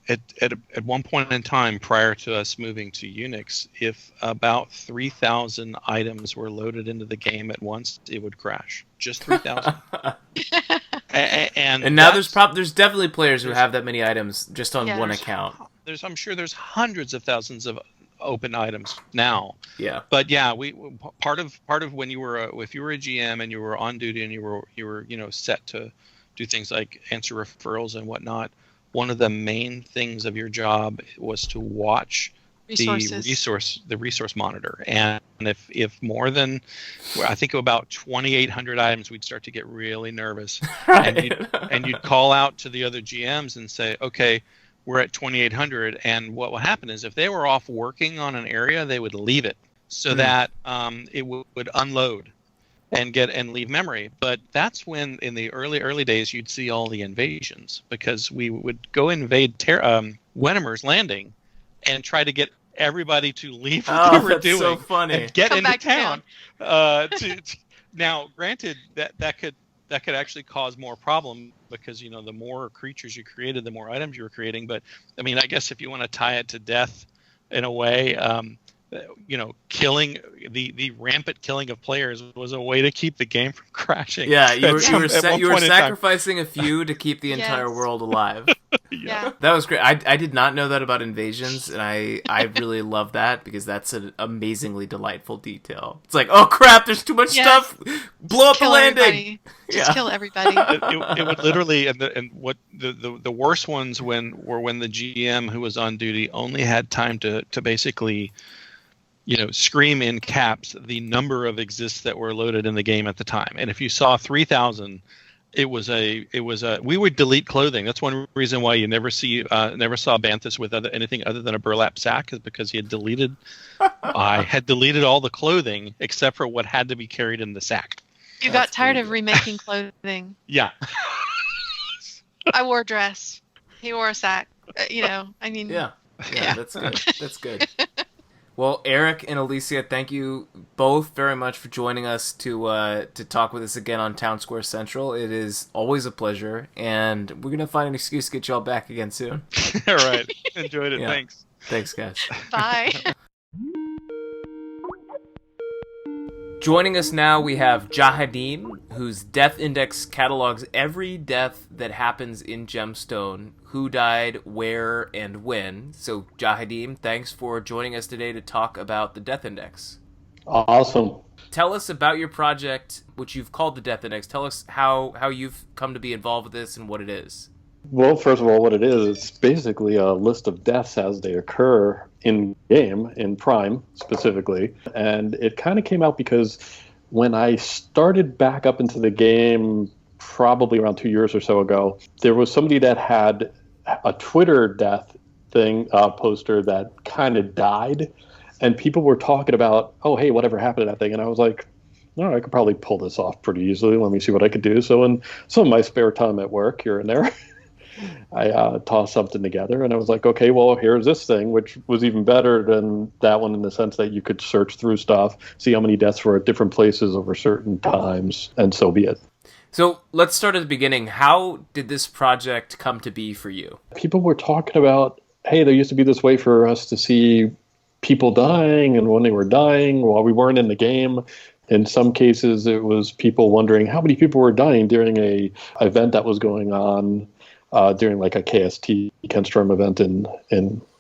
at one point in time prior to us moving to Unix, if about 3,000 items were loaded into the game at once, it would crash. Just 3,000. and now there's definitely players who have that many items just on one account. I'm sure there's hundreds of thousands of open items now. Yeah. But yeah, we part of when you were if you were a GM and you were on duty and you were set to do things like answer referrals and whatnot, one of the main things of your job was to watch the resource monitor. And if more than, I think about 2,800 items, we'd start to get really nervous. Right. And you'd call out to the other GMs and say, okay, we're at 2,800. And what will happen is if they were off working on an area, they would leave it so that it would unload and leave memory. But that's when in the early days you'd see all the invasions, because we would go invade Wennemer's Landing and try to get everybody to leave what they were doing so funny. and get into town. Now, granted, that could actually cause more problem, because the more creatures you created, the more items you were creating. But I mean, I guess if you want to tie it to death in a way, killing the rampant killing of players was a way to keep the game from crashing. Yeah, you were sacrificing a few to keep the entire world alive. Yeah. That was great. I did not know that about invasions, and I really love that, because that's an amazingly delightful detail. It's like, oh crap, there's too much stuff. Blow up the landing. Just kill everybody. It would literally, and what the worst ones when the GM who was on duty only had time to basically scream in caps the number of exists that were loaded in the game at the time. And if you saw 3,000, we would delete clothing. That's one reason why you never saw Banthus with anything other than a burlap sack, is because I had deleted all the clothing except for what had to be carried in the sack. You got tired of remaking clothing. Yeah. I wore a dress. He wore a sack. I mean. Yeah, that's good. That's good. Well, Erek and Elysia, thank you both very much for joining us to talk with us again on Town Square Central. It is always a pleasure, and we're gonna find an excuse to get y'all back again soon. All right, enjoyed it. Yeah. Thanks. Thanks, guys. Bye. Joining us now, we have Jahadeem, whose death index catalogs every death that happens in Gemstone, who died, where, and when. So, Jahadeem, thanks for joining us today to talk about the death index. Awesome. Tell us about your project, which you've called the death index. Tell us how you've come to be involved with this and what it is. Well, first of all, what it is, it's basically a list of deaths as they occur in game, in Prime specifically. And it kind of came out because when I started back up into the game, probably around 2 years or so ago, there was somebody that had a Twitter death thing, poster that kind of died. And people were talking about, oh, hey, whatever happened to that thing? And I was like, no, I could probably pull this off pretty easily. Let me see what I could do. So in some of my spare time at work here and there, I tossed something together, and I was like, okay, well, here's this thing, which was even better than that one in the sense that you could search through stuff, see how many deaths were at different places over certain times, and so be it. So let's start at the beginning. How did this project come to be for you? People were talking about, hey, there used to be this way for us to see people dying, and when they were dying while we weren't in the game. In some cases, it was people wondering how many people were dying during a event that was going on, during like a KST, Ken Storm event in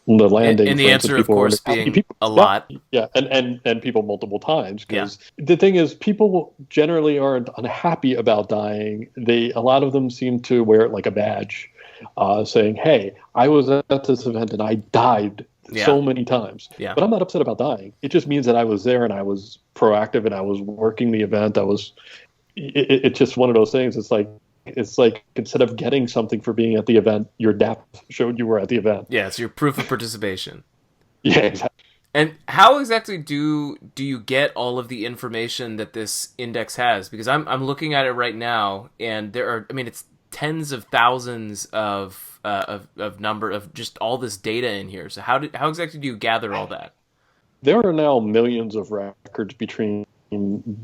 the landing. And the answer, of course, being a lot. Yeah, and people multiple times. Because the thing is, people generally aren't unhappy about dying. A lot of them seem to wear it like a badge, saying, hey, I was at this event and I died so many times. Yeah. But I'm not upset about dying. It just means that I was there and I was proactive and I was working the event. It's just one of those things. It's like instead of getting something for being at the event, your death showed you were at the event. Yeah, it's your proof of participation. Yeah, exactly. And how exactly do you get all of the information that this index has? Because I'm looking at it right now, and it's tens of thousands of number of just all this data in here. So how exactly do you gather all that? There are now millions of records between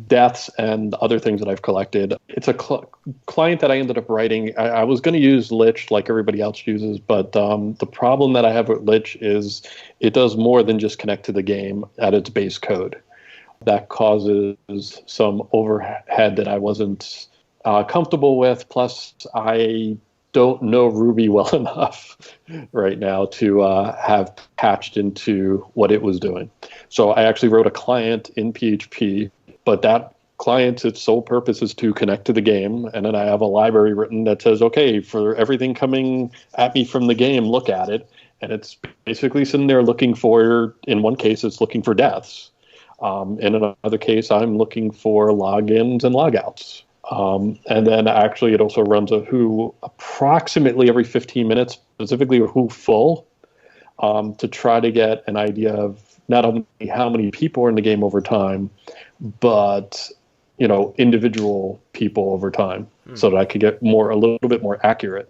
deaths and other things that I've collected. It's a client that I ended up writing. I was going to use Lich like everybody else uses, but the problem that I have with Lich is it does more than just connect to the game at its base code. That causes some overhead that I wasn't comfortable with. Plus, I don't know Ruby well enough right now to have patched into what it was doing. So I actually wrote a client in PHP, but that client's its sole purpose is to connect to the game. And then I have a library written that says, okay, for everything coming at me from the game, look at it. And it's basically sitting there looking for, in one case, it's looking for deaths. In another case, I'm looking for logins and logouts. And then actually it also runs a Who approximately every 15 minutes, specifically a Who full, to try to get an idea of not only how many people are in the game over time, but individual people over time, so that I could get a little bit more accurate.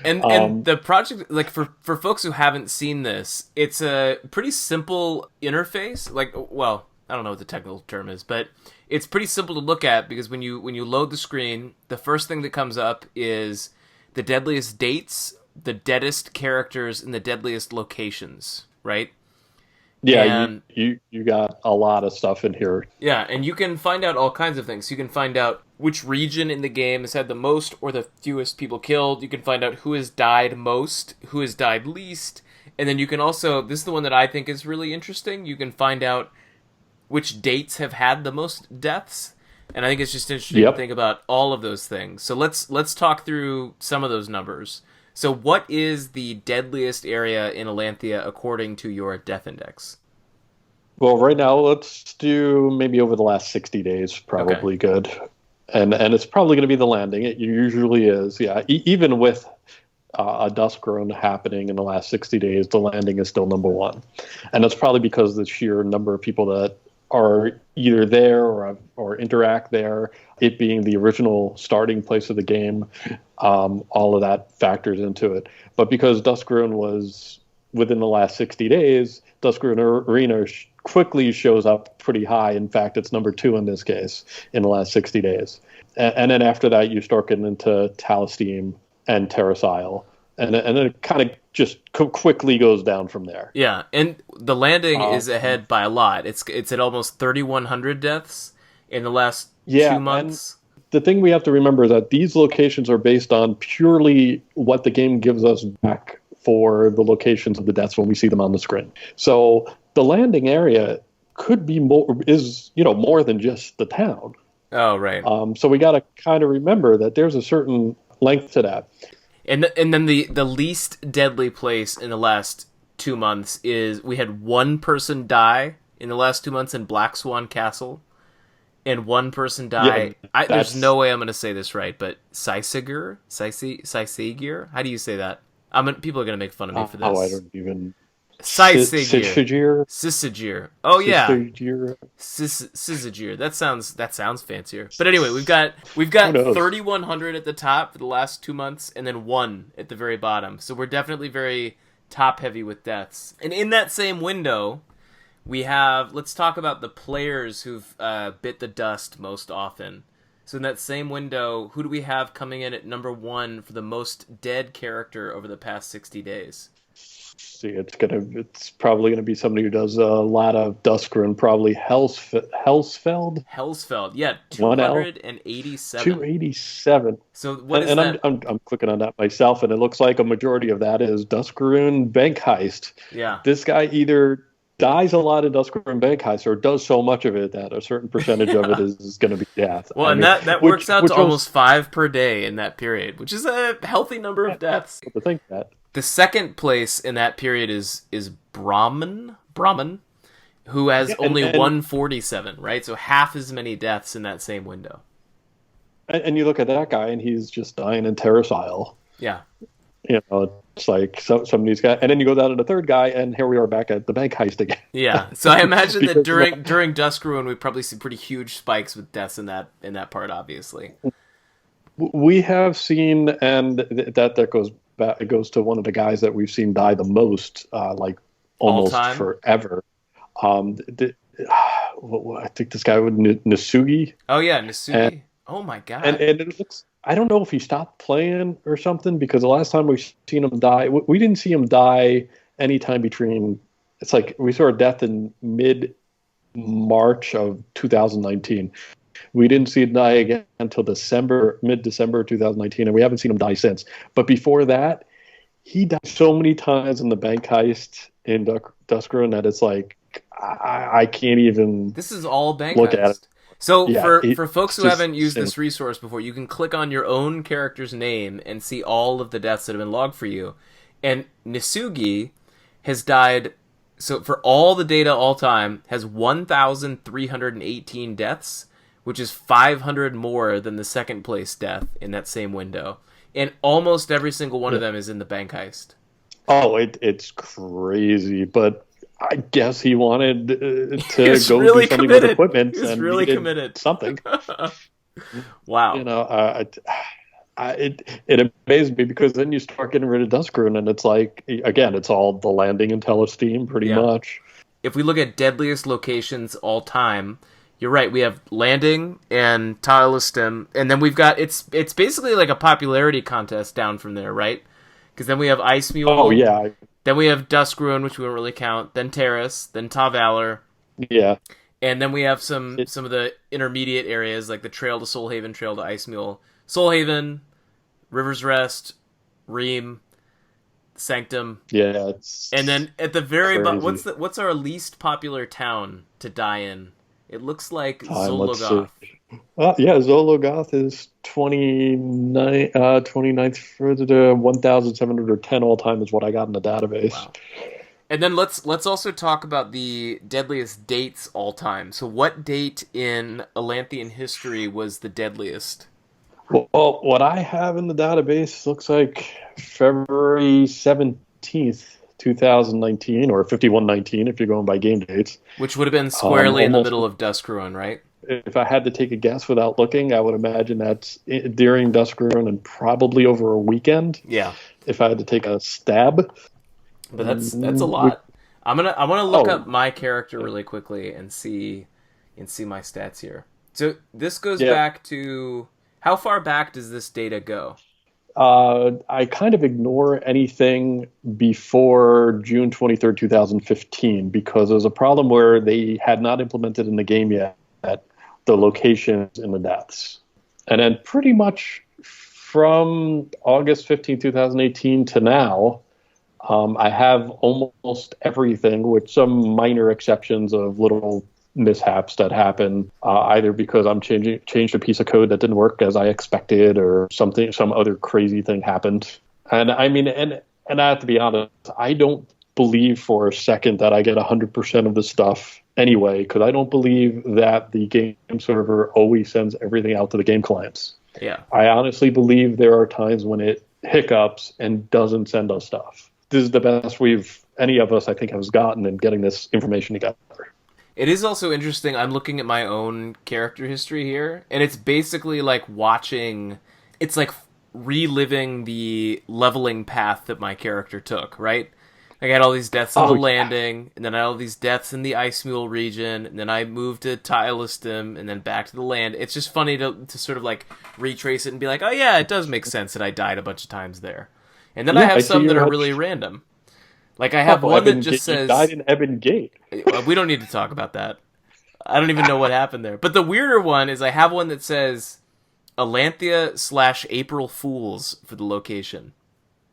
And the project, like for folks who haven't seen this, it's a pretty simple interface. Like, well, I don't know what the technical term is, but it's pretty simple to look at because when you load the screen, the first thing that comes up is the deadliest dates, the deadest characters, and the deadliest locations, right? Yeah, and, you got a lot of stuff in here. Yeah, and you can find out all kinds of things. You can find out which region in the game has had the most or the fewest people killed. You can find out who has died most, who has died least, and then you can also, this is the one that I think is really interesting, you can find out which dates have had the most deaths. And I think it's just interesting to think about all of those things. So let's talk through some of those numbers. So what is the deadliest area in Elysia according to your death index? Well, right now, let's do maybe over the last 60 days, probably good. And it's probably going to be the landing. It usually is, yeah. Even with a Duskgrown happening in the last 60 days, the landing is still number one. And that's probably because of the sheer number of people that are either there or interact there, it being the original starting place of the game. All of that factors into it. But because Duskrune was within the last 60 days, Duskrune Arena quickly shows up pretty high. In fact, it's number 2 in this case in the last 60 days. And then after that, you start getting into Talesteem and Terrace Isle. And then it kind of just quickly goes down from there. Yeah, and the landing is ahead by a lot. It's at almost 3,100 deaths in the last 2 months. The thing we have to remember is that these locations are based on purely what the game gives us back for the locations of the deaths when we see them on the screen. So the landing area could be more than just the town. Oh, right. So we got to kind of remember that there's a certain length to that. And then the least deadly place in the last 2 months is we had one person die in the last 2 months in Black Swan Castle, and one person die. Yeah, there's no way I'm going to say this right, but Sisegir? How do you say that? People are going to make fun of me for this. Oh, I don't even... Sisegir. Oh yeah. Sisegir. That sounds fancier. But anyway, we've got 3,100 at the top for the last 2 months, and then 1 at the very bottom. So we're definitely very top heavy with deaths. And in that same window, let's talk about the players who've bit the dust most often. So in that same window, who do we have coming in at number 1 for the most dead character over the past 60 days? See, it's probably gonna be somebody who does a lot of Duskrune, probably Hellsfeld. Hellsfeld, yeah, 287. 287. So what is that? I'm clicking on that myself, and it looks like a majority of that is Duskrune Bank Heist. Yeah. This guy either dies a lot in Duskrune Bank Heist or does so much of it that a certain percentage of it is going to be death. Well, that works out to almost 5 per day in that period, which is a healthy number of deaths. To think that. The second place in that period is Brahman, who has only 147, right? So half as many deaths in that same window. And you look at that guy, and he's just dying in Terrace Isle. Yeah. It's like some of these guys, and then you go down to the third guy, and here we are back at the bank heist again. Yeah. So I imagine that during Duskrune, we probably see pretty huge spikes with deaths in that part, obviously. We have seen, and that goes back. It goes to one of the guys that we've seen die the most, like almost forever. I think this guy with Nasugi. Oh yeah, Nasugi. Oh my god. And it looks. I don't know if he stopped playing or something, because the last time we've seen him die, we didn't see him die anytime between. It's like we saw a death in mid-March of 2019. We didn't see him die again until mid-December 2019, and we haven't seen him die since. But before that, he died so many times in the bank heist in Duskrune that it's like I can't even. This is all bank look heist. At it. So for folks who haven't used this resource before, you can click on your own character's name and see all of the deaths that have been logged for you. And Nisugi has died. So for all the data all time, has 1,318 deaths, which is 500 more than the second place death in that same window. And almost every single one of them is in the bank heist. Oh, it's crazy, but I guess he wanted to go really do something with equipment. He's really committed. Something. Wow. It amazed me, because then you start getting rid of Duskrune, and it's like, again, it's all the landing and Talesteem pretty much. If we look at deadliest locations all time, you're right. We have landing and Talesteem, and then we've got it's basically like a popularity contest down from there, right? Because then we have Ice Mule. Oh yeah. Then we have Duskrune, which we don't really count. Then Terrace. Then Ta Valor. Yeah. And then we have some of the intermediate areas, like the Trail to Soulhaven, Trail to Ice Mule, Soulhaven, River's Rest, Ream, Sanctum. Yeah. And then at the very bottom, what's our least popular town to die in? It looks like Zologoth. Zologoth is 29th further to 1,710 all time is what I got in the database. Wow. And then let's also talk about the deadliest dates all time. So what date in Atlantean history was the deadliest? Well, what I have in the database looks like February 17th, 2019, or 5119 if you're going by game dates. Which would have been squarely in the almost- middle of Duskruin, right? If I had to take a guess without looking, I would imagine that's during Duskruin and probably over a weekend. Yeah. If I had to take a stab. But that's a lot. I want to look up my character really quickly and see my stats here. So this goes back to, how far back does this data go? I kind of ignore anything before June 23rd, 2015, because there's a problem where they had not implemented in the game yet the locations in the deaths. And then pretty much from August 15, 2018 to now, I have almost everything, with some minor exceptions of little mishaps that happen, either because I'm changed a piece of code that didn't work as I expected, or some other crazy thing happened. And I mean, and I have to be honest, I don't believe for a second that I get 100% of the stuff anyway, because I don't believe that the game server always sends everything out to the game clients. Yeah. I honestly believe there are times when it hiccups and doesn't send us stuff. This is the best any of us, I think, has gotten in getting this information together. It is also interesting. I'm looking at my own character history here, and it's basically like it's like reliving the leveling path that my character took, right? I had all these deaths on the landing, and then I had all these deaths in the Ice Mule region, and then I moved to Tylistum, and then back to the land. It's just funny to sort of like retrace it and be like, oh yeah, it does make sense that I died a bunch of times there. And then I have some that are really random. Like I have one that just says... You died in Ebon Gate. We don't need to talk about that. I don't even know what happened there. But the weirder one is I have one that says Alanthea/April Fools for the location,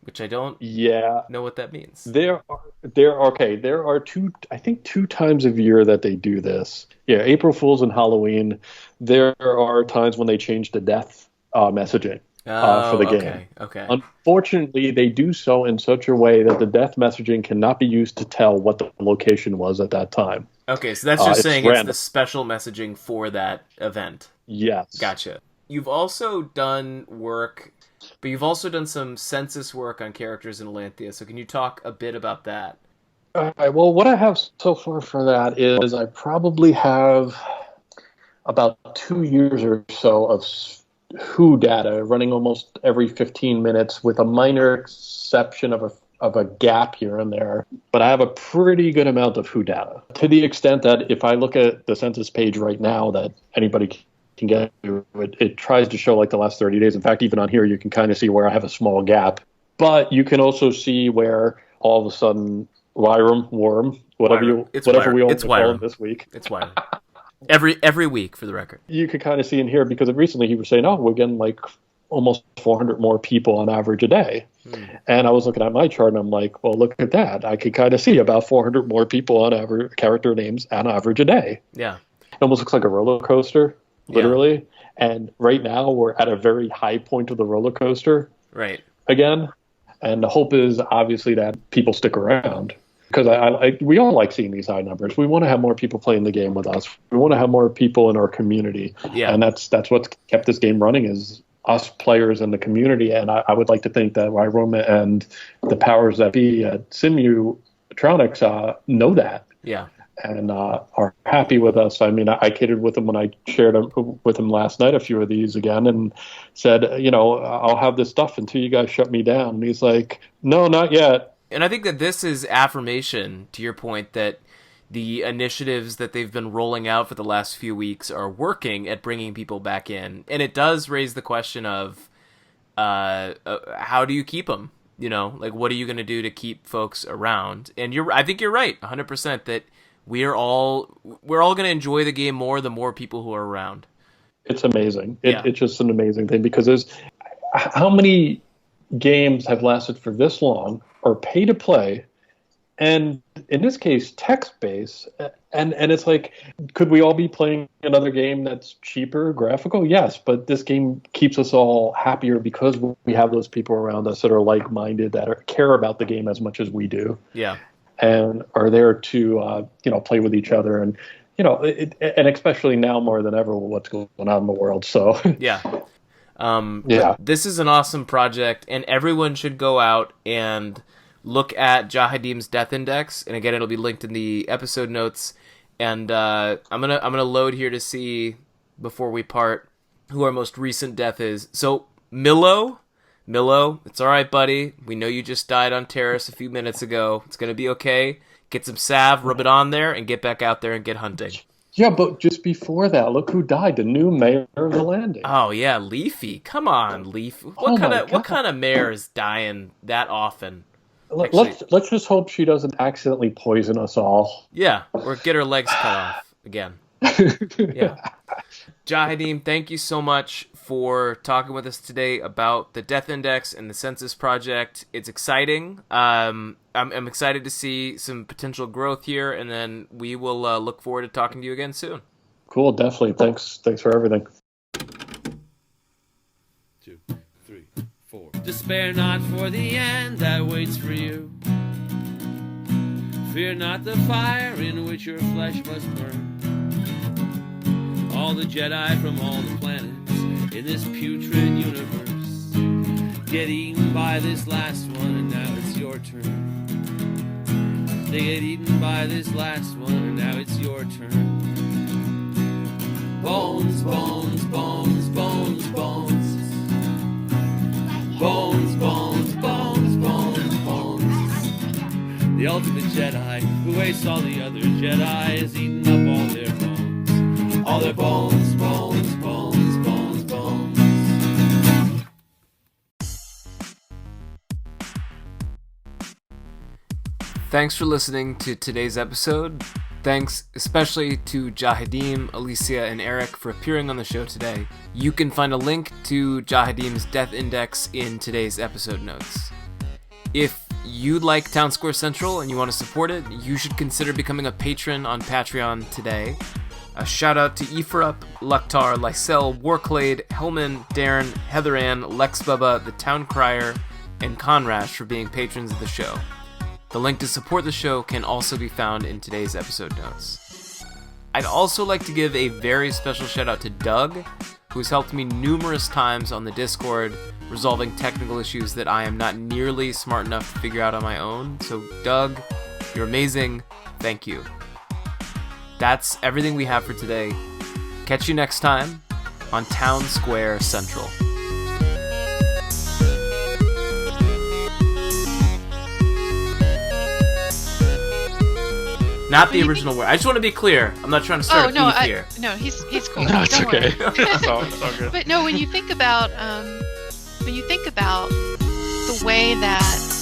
which I don't know what that means. There are two times of year that they do this. Yeah, April Fools and Halloween. There are times when they change the death messaging for the game. Okay. Unfortunately, they do so in such a way that the death messaging cannot be used to tell what the location was at that time. Okay, so that's just saying random. It's the special messaging for that event. Yes. Gotcha. You've also done work, but you've also done some census work on characters in Alanthea, so can you talk a bit about that? All right, well, what I have so far for that is I probably have about 2 years or so of Who data running almost every 15 minutes, with a minor exception of a gap here and there. But I have a pretty good amount of Who data, to the extent that if I look at the census page right now that anybody can get to, it tries to show like the last 30 days. In fact, even on here, you can kind of see where I have a small gap. But you can also see where all of a sudden Worm, whatever we want to call it this week. It's Wyram. Every week, for the record. You could kind of see in here, because recently he was saying, we're getting like almost 400 more people on average a day. And I was looking at my chart and I'm like, well, look at that. I could kind of see about 400 more people on average, character names on average a day. Yeah. It almost looks like a roller coaster, literally. Yeah. And right now we're at a very high point of the roller coaster. Right. Again. And the hope is obviously that people stick around. Because we all like seeing these high numbers. We want to have more people playing the game with us. We want to have more people in our community. Yeah. And that's what's kept this game running, is us players in the community. And I would like to think that Roma and the powers that be at Simutronics know that. Yeah. And are happy with us. I mean, I kidded with him when I shared with him last night a few of these again, and said, I'll have this stuff until you guys shut me down. And he's like, no, not yet. And I think that this is affirmation to your point that the initiatives that they've been rolling out for the last few weeks are working at bringing people back in. And it does raise the question of how do you keep them? Like, what are you going to do to keep folks around? And I think you're right, 100%, that we're all going to enjoy the game more the more people who are around. It's amazing. It's just an amazing thing, because there's how many games have lasted for this long, or pay to play, and in this case text-based, and it's like, could we all be playing another game that's cheaper graphical? Yes, but this game keeps us all happier because we have those people around us that are like-minded, that care about the game as much as we do, and are there to play with each other, and and especially now more than ever with what's going on in the world. So But this is an awesome project, and everyone should go out and look at Jahadeem's death index, and again, it'll be linked in the episode notes. And I'm gonna load here to see before we part who our most recent death is. So Milo, it's all right, buddy. We know you just died on Terrace a few minutes ago. It's gonna be okay. Get some salve, rub it on there, and get back out there and get hunting. Yeah, but just before that, look who died, the new mayor of the landing. Oh yeah, Leafy. Come on, Leaf. What kind of mayor is dying that often? Let's just hope she doesn't accidentally poison us all. Yeah, or get her legs cut off again. Yeah. Jahadeem, thank you so much for talking with us today about the Death Index and the Census Project. It's exciting. I'm excited to see some potential growth here, and then we will look forward to talking to you again soon. Cool, definitely. Thanks for everything. 2, 3, 4. Despair not for the end that waits for you. Fear not the fire in which your flesh must burn. All the Jedi from all the planets in this putrid universe get eaten by this last one, and now it's your turn. They get eaten by this last one, and now it's your turn. Bones, bones, bones, bones, bones. Bones, bones, bones, bones, bones. The ultimate Jedi who wastes all the other Jedi is eating up all their bones. All their bones, bones, bones, bones, bones. Thanks for listening to today's episode. Thanks especially to Jahadeem, Elysia, and Erek for appearing on the show today. You can find a link to Jahadeem's death index in today's episode notes. If you like Town Square Central and you want to support it, you should consider becoming a patron on Patreon today. A shout out to Ephraim, Luktar, Lysel, Warclade, Hellman, Darren, Heather Ann, Lex Bubba, The Town Crier, and Conrash for being patrons of the show. The link to support the show can also be found in today's episode notes. I'd also like to give a very special shout out to Doug, who's helped me numerous times on the Discord, resolving technical issues that I am not nearly smart enough to figure out on my own. So Doug, you're amazing. Thank you. That's everything we have for today. Catch you next time on Town Square Central. Not the original word. I just want to be clear. I'm not trying to start a beef here. No, he's cool. No, it's Don't okay. worry. it's all good. But no, when you think about the way that